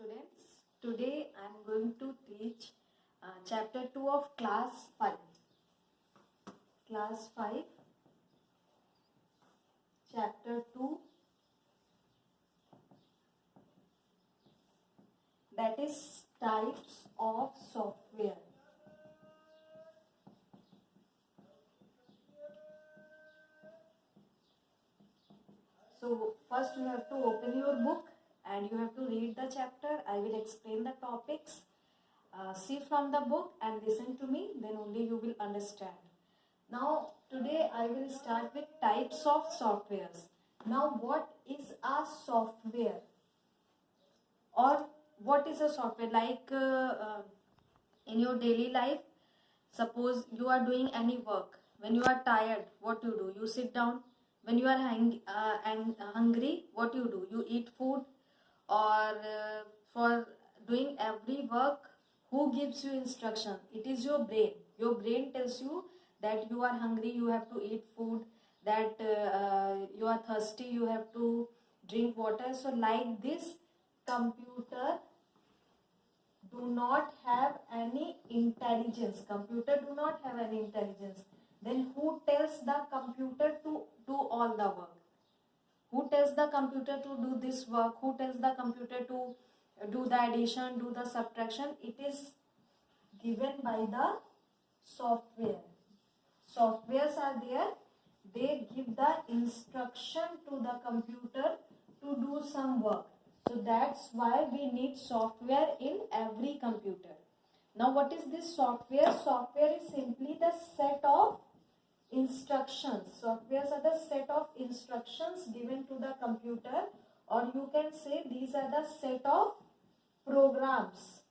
students. Today I am going to teach chapter 2 of class 5. Class 5, chapter 2, that is types of software. So first you have to open your book and you have to read the chapter. I will explain the topics. See from the book and listen to me, then only you will understand. Now today I will start with types of softwares. Now what is a software? Or what is a software? Like in your daily life, suppose you are doing any work. When you are tired, what you do? You sit down. When you are hungry, what you do? You eat food. Or for doing every work, who gives you instruction? It is your brain. Your brain tells you that you are hungry, you have to eat food, that you are thirsty, you have to drink water. So like this, computer do not have any intelligence. Computer do not have any intelligence. Then who tells the computer to do all the work? Who tells the computer to do this work? Who tells the computer to do the addition, do the subtraction? It is given by the software. Softwares are there. They give the instruction to the computer to do some work. So that's why we need software in every computer. Now what is this software? Software is simply the set of instructions. Softwares are the set of instructions given to the computer, or you can say these are the set of programs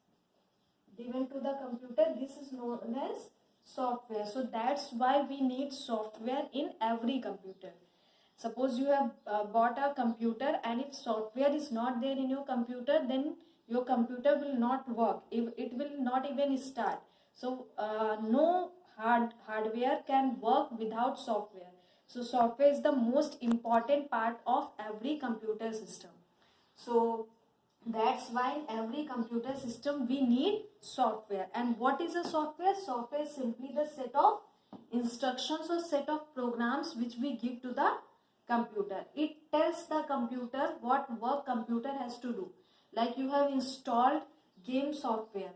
given to the computer. This is known as software. So that's why we need software in every computer. Suppose you have bought a computer, and if software is not there in your computer, then your computer will not work. It will not even start. So no hardware can work without software. So software is the most important part of every computer system. So that's why in every computer system we need software. And what is a software? Software is simply the set of instructions or set of programs which we give to the computer. It tells the computer what work computer has to do. Like you have installed game software.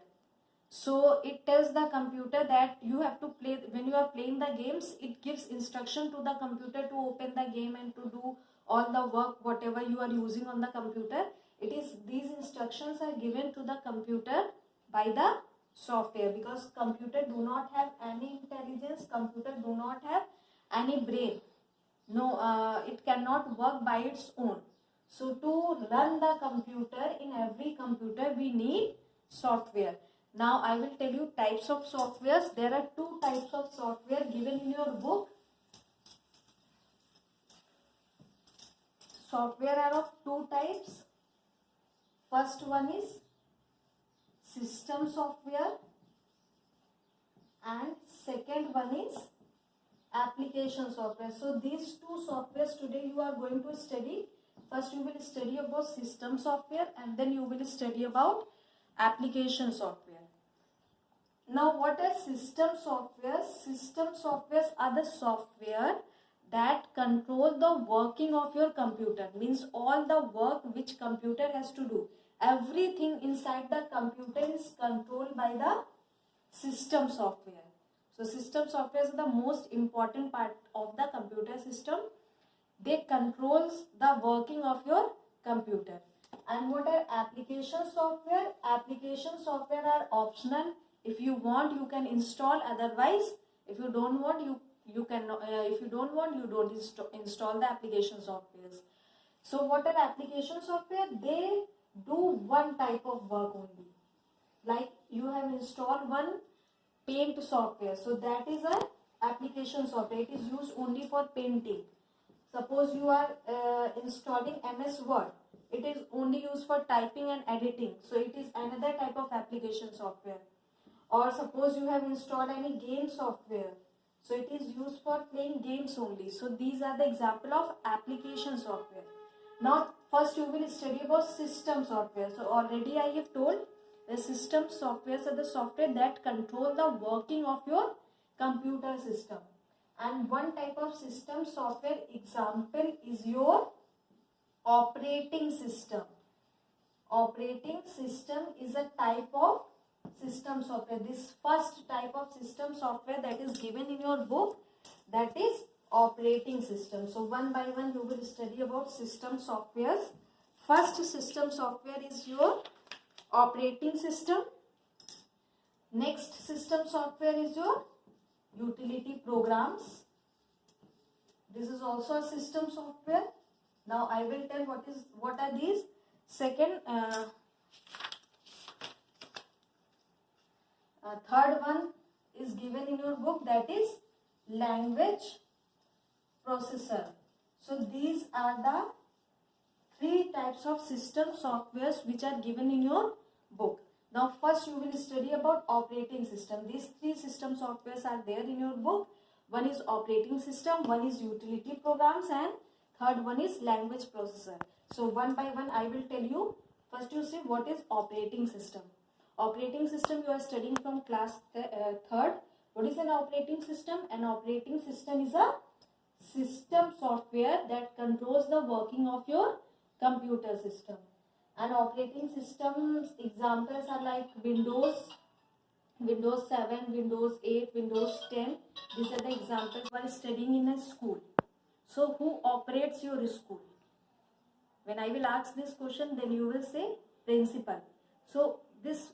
So it tells the computer that you have to play. When you are playing the games, it gives instruction to the computer to open the game and to do all the work whatever you are using on the computer. It is these instructions are given to the computer by the software, because computer do not have any intelligence, computer do not have any brain. No, it cannot work by its own. So to run the computer, in every computer we need software. Now I will tell you types of softwares. There are two types of software given in your book. Software are of two types. First one is system software and second one is application software. So these two softwares today you are going to study. First you will study about system software and then you will study about application software. Now what are system softwares? System softwares are the software that control the working of your computer. Means all the work which computer has to do. Everything inside the computer is controlled by the system software. So system software is the most important part of the computer system. They controls the working of your computer. And what are application software? Application software are optional. If you want, you can install. Otherwise, if you don't want, you can. If you don't want, you don't install the application softwares. So what are application software? They do one type of work only. Like you have installed one paint software. So that is an application software. It is used only for painting. Suppose you are installing MS Word. It is only used for typing and editing. So it is another type of application software. Or suppose you have installed any game software. So it is used for playing games only. So these are the example of application software. Now first you will study about system software. So already I have told the system softwares are the software that control the working of your computer system. And one type of system software example is your operating system. Operating system is a type of system software. This first type of system software that is given in your book, that is operating system. So one by one you will study about system softwares. First system software is your operating system. Next system software is your utility programs. This is also a system software. Now I will tell what are these. Second, third one is given in your book, that is language processor. So these are the three types of system softwares which are given in your book. Now first you will study about operating system. These three system softwares are there in your book. One is operating system, one is utility programs, and third one is language processor. So one by one I will tell you. First you see what is operating system. Operating system you are studying from class third. What is an operating system? An operating system is a system software that controls the working of your computer system. And operating systems examples are like Windows 7, Windows 8, Windows 10. These are the examples while studying in a school. So who operates your school? When I will ask this question, then you will say principal. So this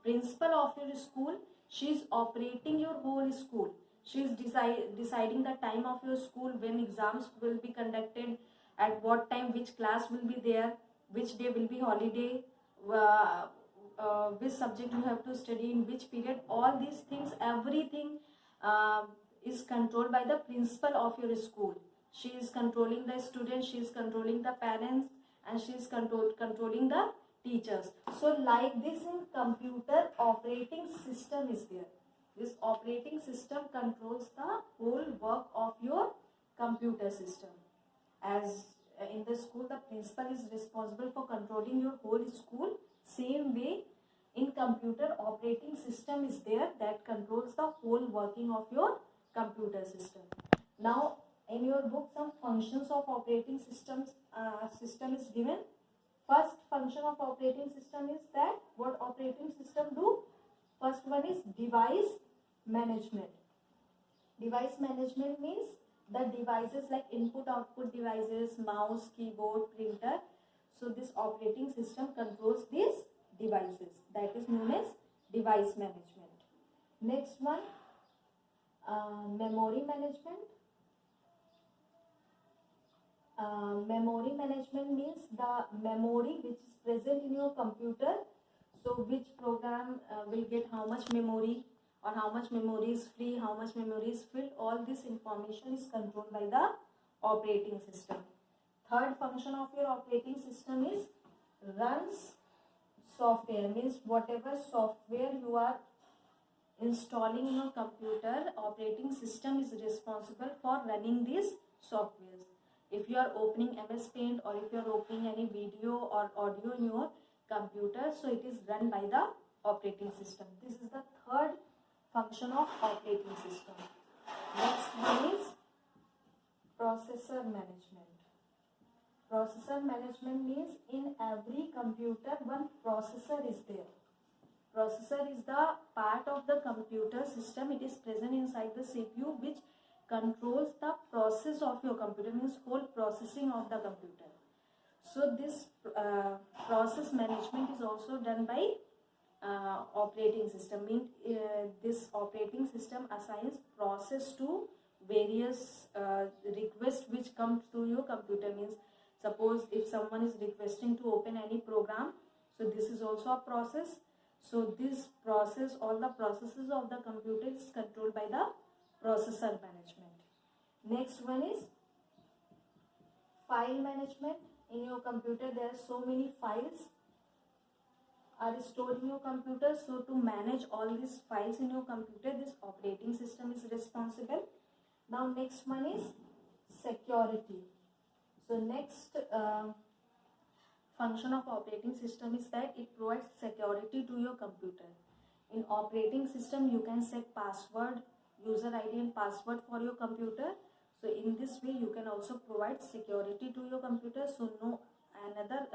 principal of your school, she is operating your whole school. She is deciding the time of your school, when exams will be conducted, at what time which class will be there, which day will be holiday, which subject you have to study in which period. All these things, everything is controlled by the principal of your school. She is controlling the students, she is controlling the parents, and she is controlling the teachers. So like this in computer, operating system is there. This operating system controls the whole work of your computer system. As in the school, the principal is responsible for controlling your whole school. Same way in computer, operating system is there that controls the whole working of your computer system. Now in your book, some functions of operating system is given. First function of operating system is that what operating system do? First one is device management. Device management means the devices like input output devices, mouse, keyboard, printer. So this operating system controls these devices. That is known as device management. Next one, memory management. Memory management means the memory which is present in your computer. So which program will get how much memory, or how much memory is free, how much memory is filled. All this information is controlled by the operating system. Third function of your operating system is runs software. Means whatever software you are installing in your computer, operating system is responsible for running these softwares. If you are opening MS Paint, or if you are opening any video or audio in your computer, so it is run by the operating system. This is the third function of operating system. Next one is processor management. Processor management means in every computer one processor is there. Processor is the part of the computer system. It is present inside the CPU, which controls the process of your computer, means whole processing of the computer. So this process management is also done by operating system. Means this operating system assigns process to various requests which come through your computer. Means suppose if someone is requesting to open any program, so this is also a process. So this process, all the processes of the computer is controlled by the processor management. Next one is file management. In your computer there are so many files are stored in your computer. So to manage all these files in your computer, this operating system is responsible. Now next one is security. So next function of operating system is that it provides security to your computer. In operating system, you can set password, user ID and password for your computer. So in this way, you can also provide security to your computer, so no another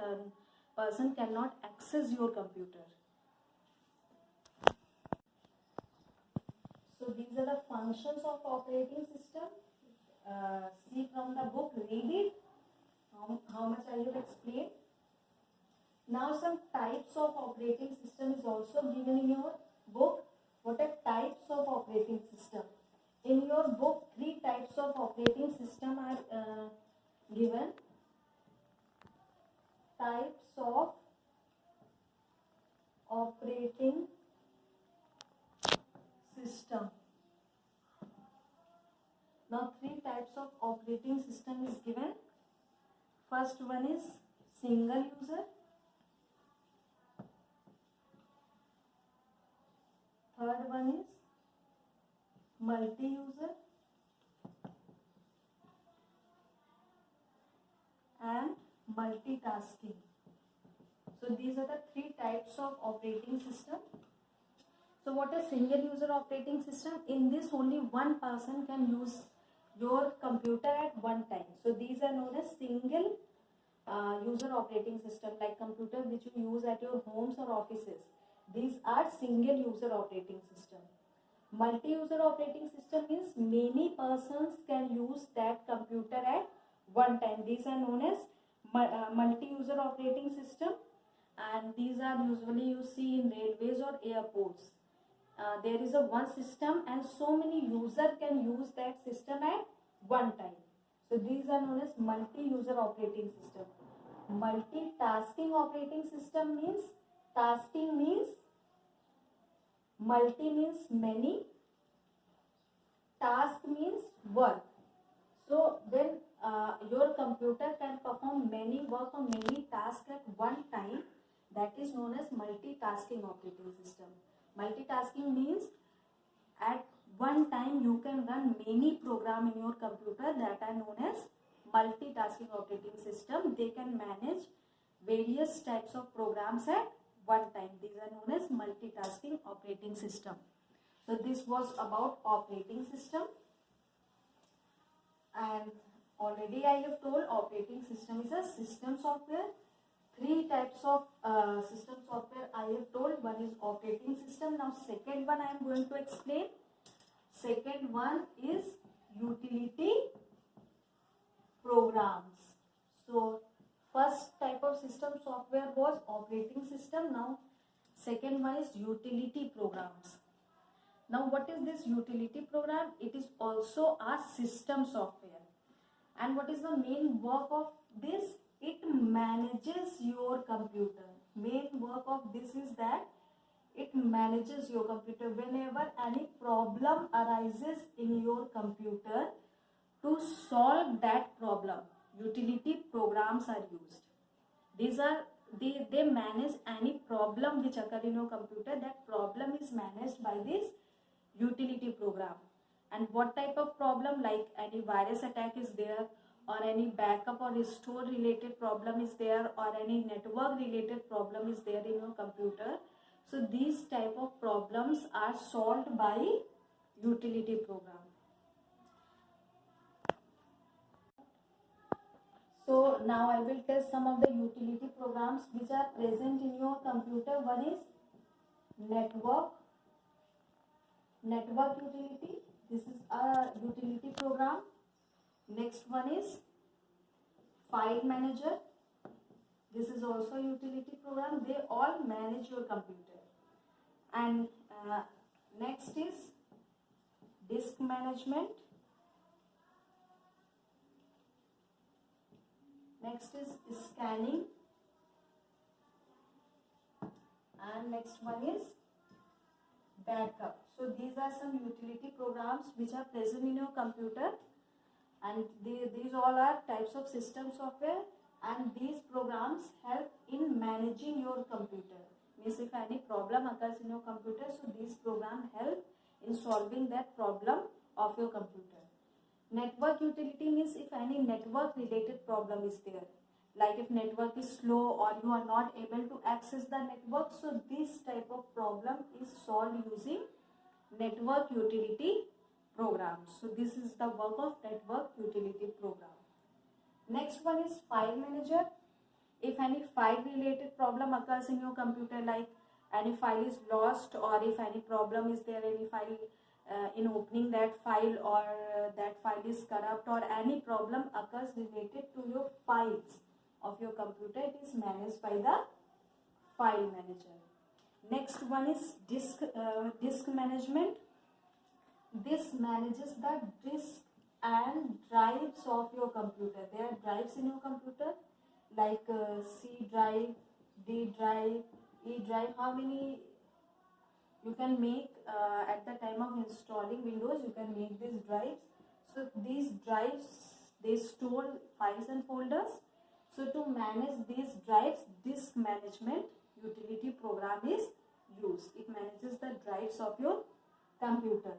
person cannot access your computer. So these are the functions of operating system. See from the book, read it. How much I will explain. Now some types of operating system is also given in your book. What are types of operating system? In your book, 3 types of operating system are given. Types of operating system. Now 3 types of operating system is given. First one is single user. Third one is multi-user. And multitasking. So these are the 3 types of operating system. So what is single user operating system? In this only one person can use your computer at one time. So these are known as single user operating system, like computer which you use at your homes or offices. These are single user operating system. Multi-user operating system means many persons can use that computer at one time. These are known as multi-user operating system, and these are usually you see in railways or airports. There is a one system and so many users can use that system at one time. So these are known as multi-user operating system. Multitasking operating system means, tasking means, multi means many, task means work. So when your computer can perform many work or many tasks at one time, that is known as multitasking operating system. Multitasking means at one time you can run many programs in your computer that are known as multitasking operating system. They can manage various types of programs at one time. These are known as multitasking operating system. So this was about operating system, and already I have told operating system is a system software. 3 types of system software I have told. One is operating system. Now second one I am going to explain. Second one is utility programs. So first type of system software was operating system. Now second one is utility programs. Now what is this utility program? It is also a system software. And what is the main work of this? It manages your computer. Main work of this is that it manages your computer. Whenever any problem arises in your computer, to solve that problem, utility programs are used. These are they manage any problem which occur in your computer. That problem is managed by this utility program. And what type of problem? Like any virus attack is there, or any backup or restore related problem is there, or any network related problem is there in your computer. So these type of problems are solved by utility program. So now I will test some of the utility programs which are present in your computer. One is network utility. This is a utility program. Next one is file manager. This is also a utility program. They all manage your computer. And next is disk management. Next is scanning. And next one is backup. So these are some utility programs which are present in your computer, and these all are types of system software, and these programs help in managing your computer. Means if any problem occurs in your computer, so these programs help in solving that problem of your computer. Network utility means if any network related problem is there, like if network is slow or you are not able to access the network, so this type of problem is solved using network utility program. So this is the work of network utility program. Next one is file manager. If any file related problem occurs in your computer, like any file is lost, or if any problem is there, any file in opening that file, or that file is corrupt, or any problem occurs related to your files of your computer, it is managed by the file manager. Next one is disk management. This manages the disk and drives of your computer. There are drives in your computer like C drive, D drive, E drive. How many you can make at the time of installing Windows? You can make these drives. So these drives, they store files and folders. So to manage these drives, disk management utility program is used. It manages the drives of your computer.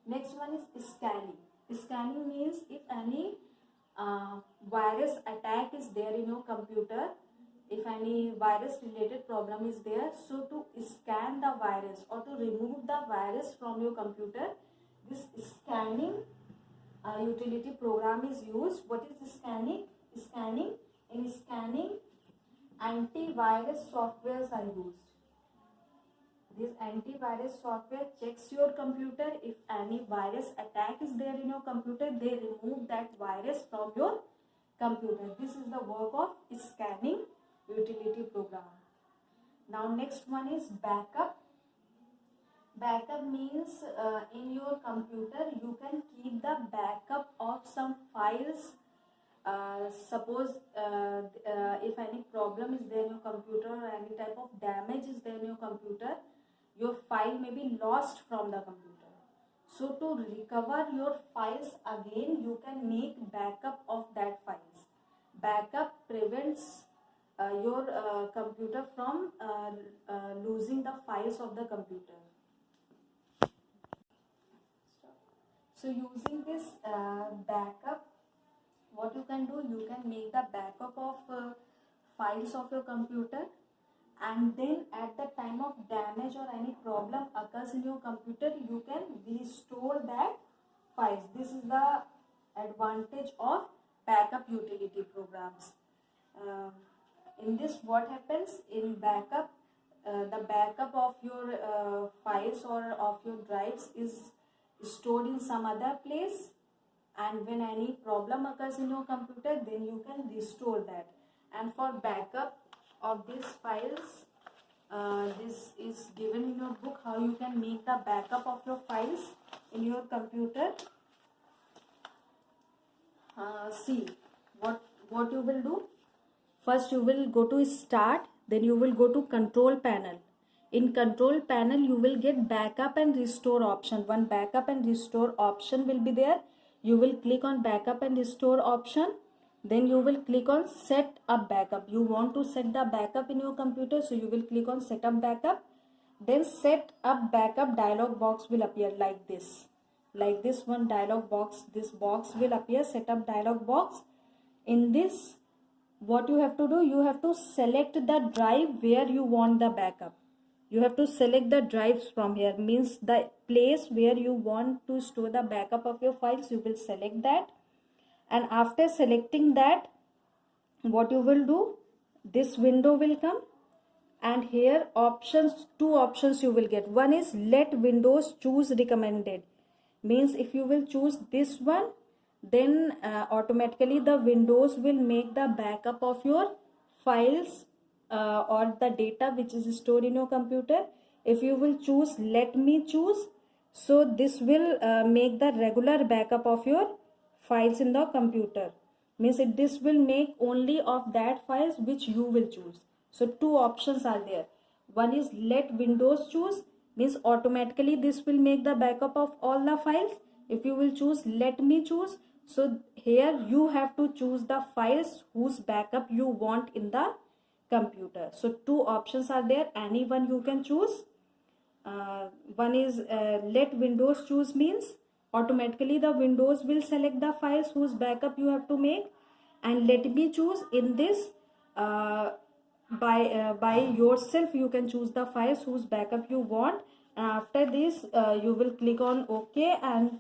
Next one is scanning. Scanning means if any virus attack is there in your computer, if any virus related problem is there, so to scan the virus or to remove the virus from your computer, this scanning utility program is used. What is scanning? In scanning, antivirus softwares are used. This antivirus software checks your computer. If any virus attack is there in your computer, they remove that virus from your computer. This is the work of scanning utility program. Now next one is backup. Backup means in your computer you can keep the backup of some files. Suppose if any problem is there in your computer, or any type of damage is there in your computer, your file may be lost from the computer. So to recover your files again, you can make backup of that files. Backup prevents your computer from losing the files of the computer. So using this backup, what you can do, you can make the backup of files of your computer, and then at the time of damage or any problem occurs in your computer, you can restore that files. This is the advantage of backup utility programs. In this, what happens in backup, the backup of your files or of your drives is stored in some other place, and when any problem occurs in your computer, then you can restore that. And for backup of these files, this is given in your book, how you can make the backup of your files in your computer. See what you will do. First you will go to start, then you will go to control panel. In control panel you will get backup and restore option. One backup and restore option will be there. You will click on backup and restore option. Then you will click on set up backup. You want to set the backup in your computer, so you will click on set up backup. Then set up backup dialog box will appear like this. Like this one dialog box, this box will appear, set up dialog box. In this, what you have to do, you have to select the drive where you want the backup. You have to select the drives from here, means the place where you want to store the backup of your files, you will select that. And after selecting that, what you will do, this window will come, and here options, two options you will get. One is let Windows choose recommended, means if you will choose this one, then automatically the Windows will make the backup of your files or the data which is stored in your computer. If you will choose let me choose, so this will make the regular backup of your files in the computer, means this will make only of that files which you will choose. So two options are there. One is let Windows choose, means automatically this will make the backup of all the files. If you will choose let me choose, so here you have to choose the files whose backup you want in the computer. So two options are there, any one you can choose. One is let Windows choose, means automatically the Windows will select the files whose backup you have to make, and let me choose in this by yourself you can choose the files whose backup you want, and after this you will click on OK, and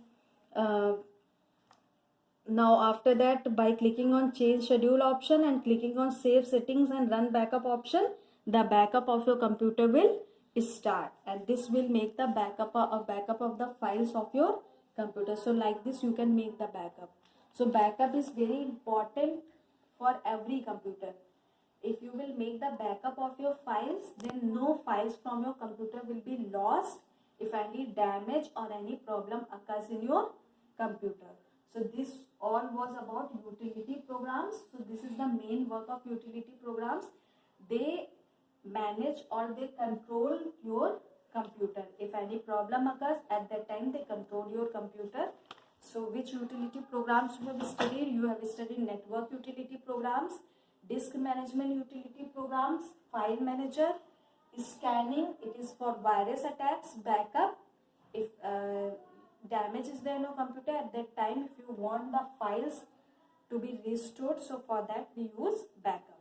now after that by clicking on change schedule option and clicking on save settings and run backup option, the backup of your computer will start, and this will make the backup of the files of your computer. So like this you can make the backup. So backup is very important for every computer. If you will make the backup of your files, then no files from your computer will be lost if any damage or any problem occurs in your computer. So this all was about utility programs. So this is the main work of utility programs. They manage or they control your computer. If any problem occurs, at that time they control your computer. So which utility programs you have studied? You have studied network utility programs, disk management utility programs, file manager, scanning, it is for virus attacks, backup. If damage is there in your computer, at that time if you want the files to be restored, so for that we use backup.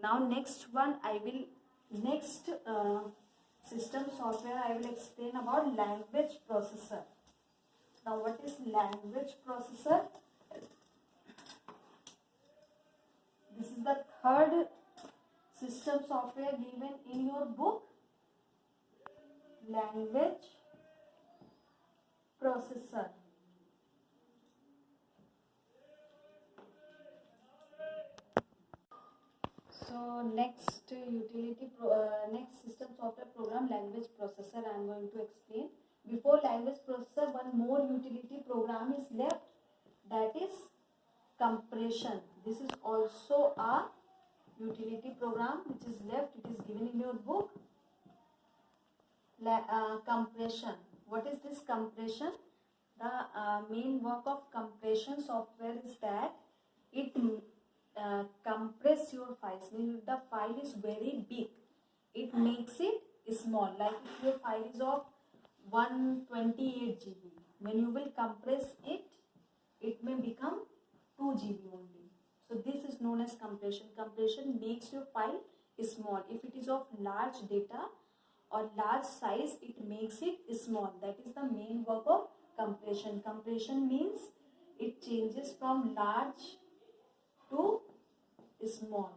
Now next system software I will explain about language processor. Now what is language processor? This is the third system software given in your book, language processor. So next next system software program, language processor, I am going to explain. Before language processor, one more utility program is left, that is compression. This is also a utility program which is left. It is given in your book. Compression. What is this compression? The main work of compression software is that it compress your files. Means the file is very big, it makes it small. Like if your file is of 128 GB, when you will compress it, it may become 2 GB only. So this is known as compression. Compression makes your file small. If it is of large data or large size, it makes it small. That is the main work of compression. Compression means it changes from large to small.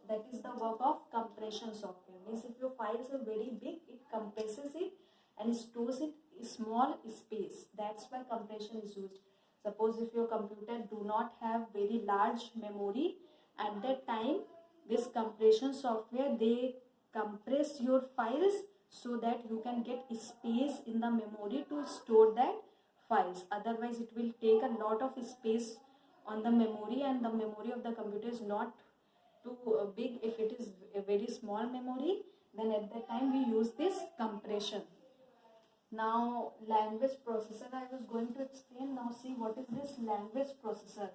That is the work of compression software. Means if your files are very big, it compresses it and stores it in small space. That's why compression is used. Suppose if your computer do not have very large memory, at that time this compression software, they compress your files so that you can get space in the memory to store that files. Otherwise it will take a lot of space on the memory, and the memory of the computer is not too big. If it is a very small memory, then at that time we use this compression. Now language processor I was going to explain. Now see what is this language processor.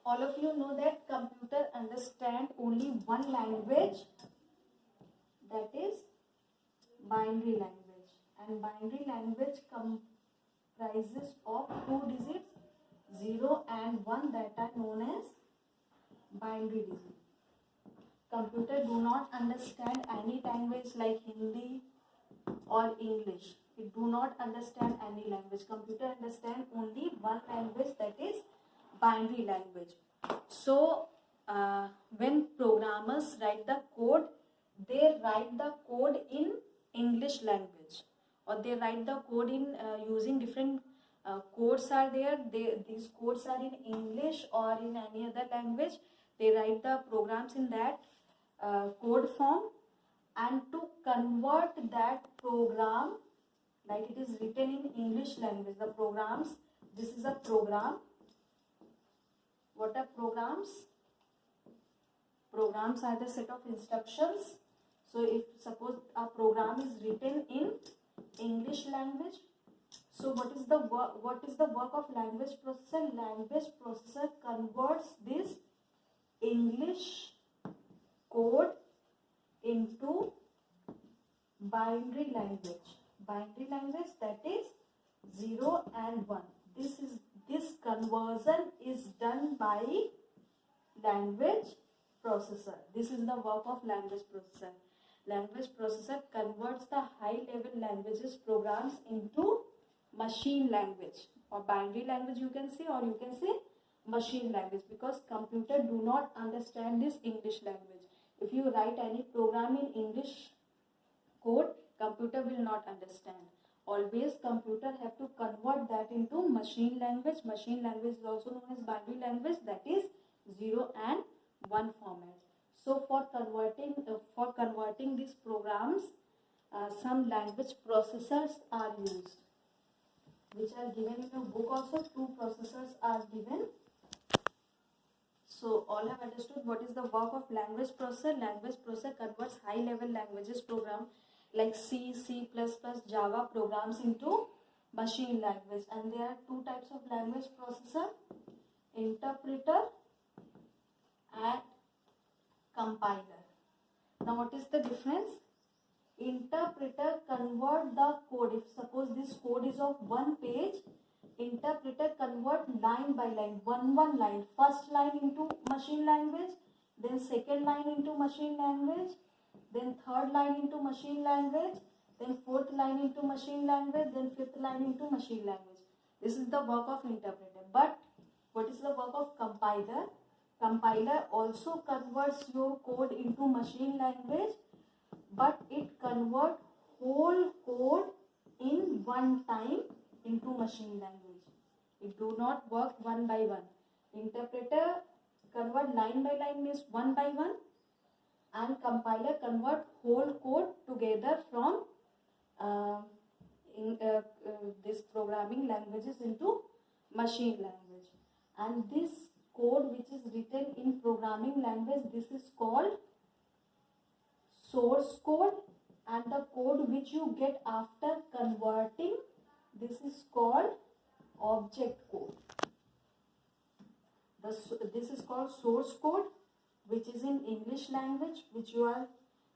All of you know that computer understand only one language, that is binary language, and binary language comprises of two digits, 0 and 1, that are known as binary digit. Computer do not understand any language like Hindi or English. It do not understand any language. Computer understand only one language, that is binary language. So when programmers write the code, they write the code in English language, or they write the code in using different codes are there. These codes are in English or in any other language. They write the programs in that code form, and to convert that program, like it is written in English language, the programs, this is a program. What are programs? Programs are the set of instructions. So if suppose a program is written in English language, so what is the work of language processor? Language processor converts this English code into binary language. Binary language, that is 0 and 1. This conversion is done by language processor. This is the work of language processor. Language processor converts the high level languages programs into machine language or binary language, you can say, or you can say machine language, because computer do not understand this English language. If you write any program in English code, computer will not understand. Always computer have to convert that into machine language. Machine language is also known as binary language, that is 0 and 1 format. So for converting these programs, some language processors are used, which are given in your book also. 2 processors are given. So all have understood what is the work of language processor. Language processor converts high level languages program like C, C++, Java programs into machine language. And there are 2 types of language processor: interpreter and compiler. Now what is the difference? Interpreter convert the code. If suppose this code is of 1 page, interpreter convert line by line, one line. First line into machine language, then second line into machine language, then third line into machine language, then fourth line into machine language, then fifth line into machine language. This is the work of interpreter. But what is the work of compiler? Compiler also converts your code into machine language, but it converts whole code in one time into machine language. It do not work one by one. Interpreter convert line by line, means one by one, and compiler convert whole code together from this programming languages into machine language. And this code which is written in programming language, this is called source code, and the code which you get after converting, this is called object code. This is called source code, which is in English language, which you are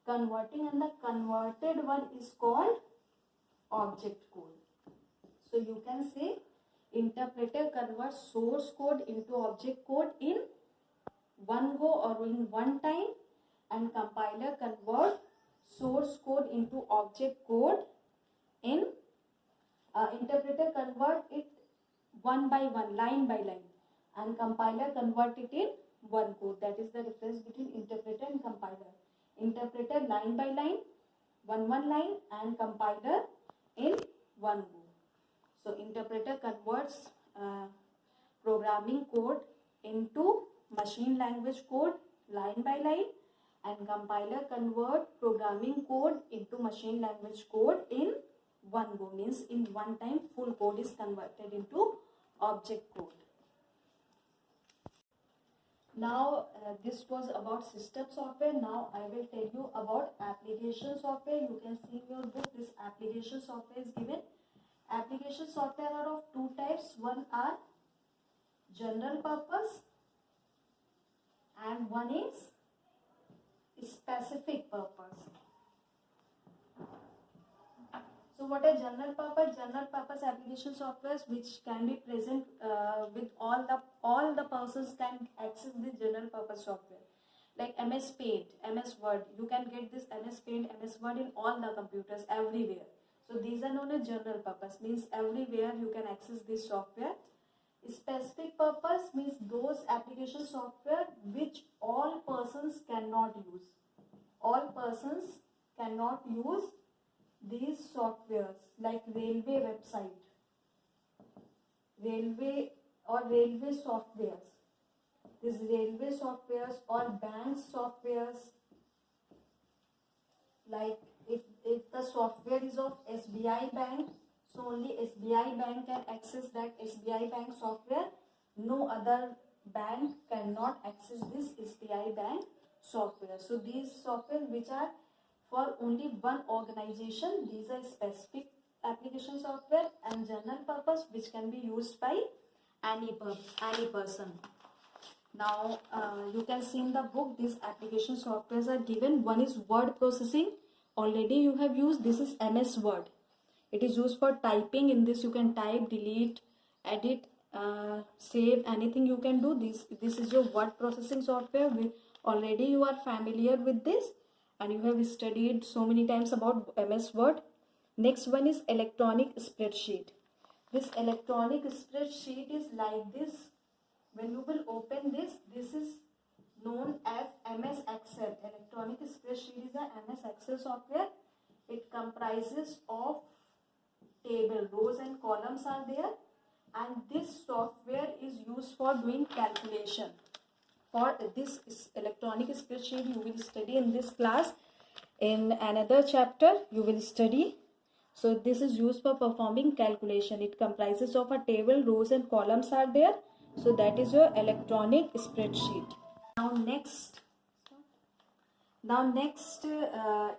converting, and the converted one is called object code. So you can say interpreter converts source code into object code in one go or in one time, and compiler convert source code into object code in interpreter convert it one by one, line by line, and compiler convert it in one code. That is the difference between interpreter and compiler. Interpreter line by line, one line, and compiler in one go. So interpreter converts programming code into machine language code line by line, and compiler convert programming code into machine language code in one go, means in one time full code is converted into object code. Now this was about system software. Now I will tell you about application software. You can see in your book this application software is given. Application software are of 2 types. One are general purpose and one is specific purpose. So what are general purpose? General purpose application softwares which can be present with all the persons can access this general purpose software. Like MS Paint, MS Word. You can get this MS Paint, MS Word in all the computers everywhere. So these are known as general purpose, means everywhere you can access this software. Specific purpose means those application software which all persons cannot use. All persons cannot use these softwares, like railway website, railway softwares, these railway softwares or bank softwares. Like if the software is of SBI Bank, so only SBI Bank can access that SBI Bank software. No other bank cannot access this SBI Bank software. So these software which are for only one organization, these are specific application software, and general purpose which can be used by any person. Now you can see in the book these application softwares are given. One is word processing. Already you have used, this is MS Word. It is used for typing. In this you can type, delete, edit, save, anything you can do. This is your word processing software. Already you are familiar with this and you have studied so many times about MS Word. Next one is electronic spreadsheet. This electronic spreadsheet is like this. When you will open this is known as MS Excel. Electronic spreadsheet is a MS Excel software. It comprises of table, rows and columns are there, and this software is used for doing calculation. For this electronic spreadsheet you will study in this class. In another chapter you will study. So this is used for performing calculation. It comprises of a table, rows and columns are there. So that is your electronic spreadsheet. Now next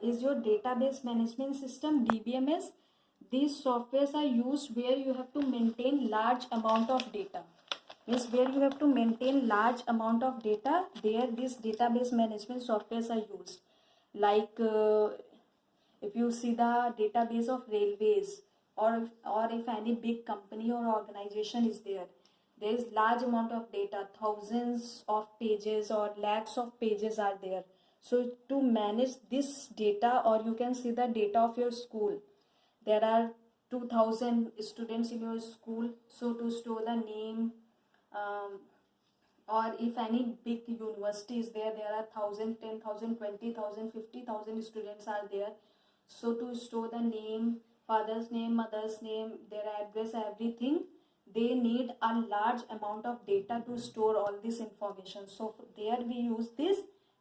is your database management system, DBMS. These softwares are used where you have to maintain large amount of data. Means where you have to maintain large amount of data, there these database management softwares are used. Like if you see the database of railways, or if any big company or organization is there is large amount of data, thousands of pages or lakhs of pages are there. So to manage this data, or you can see the data of your school, there are 2000 students in your school. So to store the name, or if any big university is there, there are 1000, 10,000, 20,000, 50,000 students are there. So to store the name, father's name, mother's name, their address, everything, they need a large amount of data to store all this information. So there we use this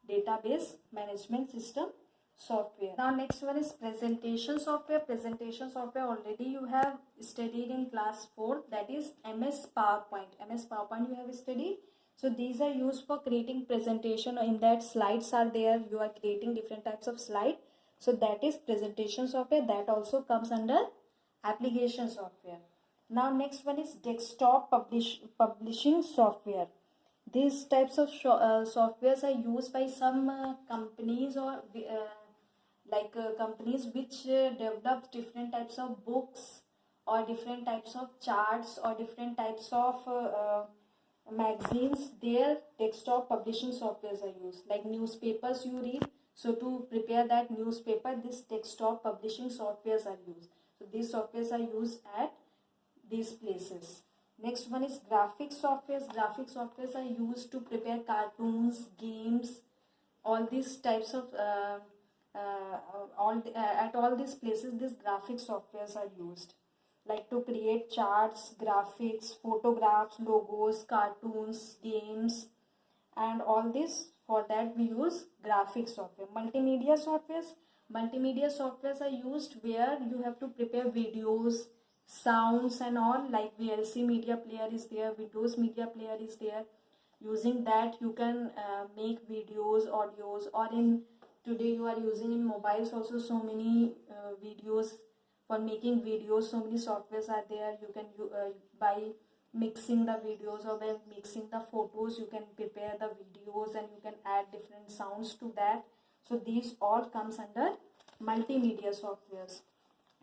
database management system software. Now next one is presentation software. Presentation software already you have studied in class 4, that is MS PowerPoint. MS PowerPoint you have studied. So these are used for creating presentation. In that slides are there, you are creating different types of slide. So that is presentation software. That also comes under application software. Now next one is desktop publishing software. These types of softwares are used by some companies, or companies which develop different types of books, or different types of charts, or different types of magazines. Their desktop publishing softwares are used. Like newspapers you read, so to prepare that newspaper, this desktop publishing softwares are used. So these softwares are used at these places. Next one is graphic softwares. Graphic softwares are used to prepare cartoons, games, all these types of at all these places these graphic softwares are used, like to create charts, graphics, photographs, logos, cartoons, games, and all this. For that we use graphic software. Multimedia softwares are used where you have to prepare videos, sounds and all. Like VLC media player is there, Windows media player is there. Using that you can make videos, audios, or in today you are using in mobiles also so many videos. For making videos, so many softwares are there. You can by mixing the videos, or by mixing the photos, you can prepare the videos and you can add different sounds to that. So these all comes under multimedia softwares.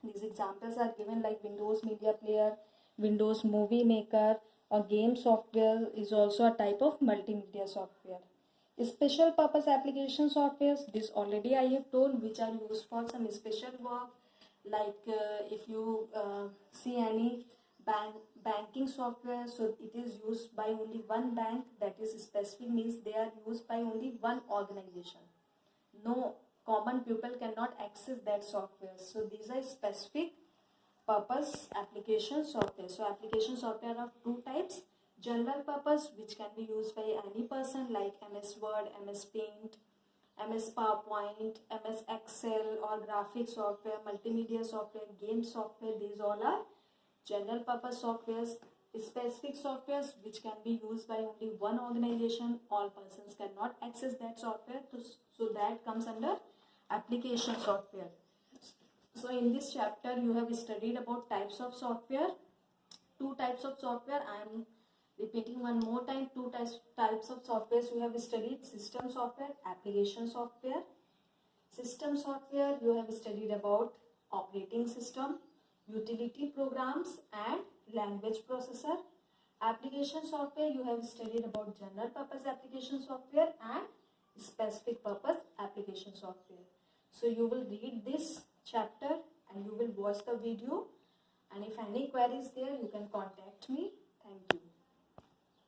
These examples are given, like Windows media player, Windows movie maker, or game software is also a type of multimedia software. Special purpose application softwares, this already I have told, which are used for some special work. Like if you see any banking software, so it is used by only one bank. That is specific, means they are used by only one organization. No common people cannot access that software. So these are specific purpose application software. So application software are two types: general purpose, which can be used by any person, like MS Word, MS Paint, MS PowerPoint, MS Excel, or graphic software, multimedia software, game software. These all are general purpose softwares. Specific softwares which can be used by only one organization, all persons cannot access that software. So that comes under application software. So in this chapter you have studied about types of software. Two types of software, I am repeating one more time. Two types of softwares you have studied: system software, application software. System software you have studied about operating system, utility programs and language processor. Application software, you have studied about general purpose application software and specific purpose application software. So you will read this chapter and you will watch the video, and if any query is there, you can contact me.